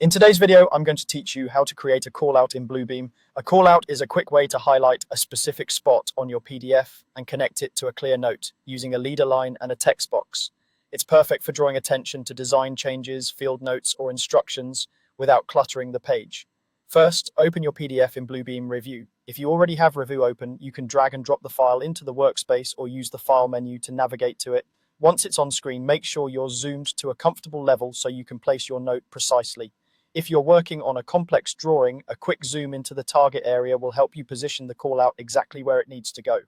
In today's video, I'm going to teach you how to create a callout in Bluebeam. A callout is a quick way to highlight a specific spot on your PDF and connect it to a clear note using a leader line and a text box. It's perfect for drawing attention to design changes, field notes, or instructions without cluttering the page. First, open your PDF in Bluebeam Revu. If you already have Revu open, you can drag and drop the file into the workspace or use the file menu to navigate to it. Once it's on screen, make sure you're zoomed to a comfortable level so you can place your note precisely. If you're working on a complex drawing, a quick zoom into the target area will help you position the callout exactly where it needs to go.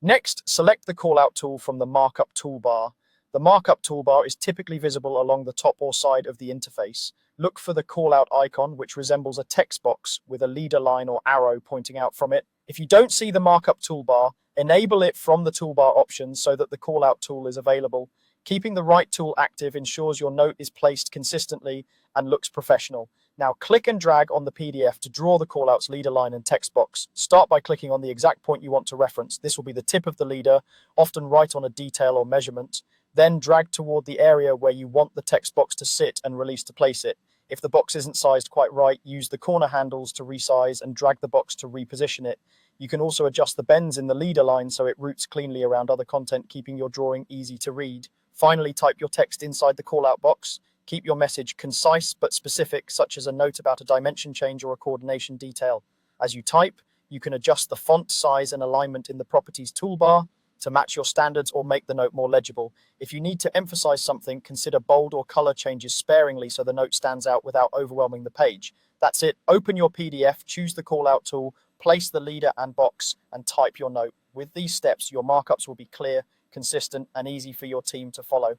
Next, select the callout tool from the markup toolbar. The markup toolbar is typically visible along the top or side of the interface. Look for the callout icon, which resembles a text box with a leader line or arrow pointing out from it. If you don't see the markup toolbar, enable it from the toolbar options so that the callout tool is available. Keeping the right tool active ensures your note is placed consistently and looks professional. Now click and drag on the PDF to draw the callout's leader line and text box. Start by clicking on the exact point you want to reference. This will be the tip of the leader, often right on a detail or measurement. Then drag toward the area where you want the text box to sit and release to place it. If the box isn't sized quite right, use the corner handles to resize and drag the box to reposition it. You can also adjust the bends in the leader line so it routes cleanly around other content, keeping your drawing easy to read. Finally, type your text inside the callout box. Keep your message concise but specific, such as a note about a dimension change or a coordination detail. As you type, you can adjust the font size and alignment in the Properties toolbar to match your standards or make the note more legible. If you need to emphasize something, consider bold or color changes sparingly so the note stands out without overwhelming the page. That's it. Open your PDF, choose the callout tool, place the leader and box, and type your note. With these steps, your markups will be clear, consistent, and easy for your team to follow.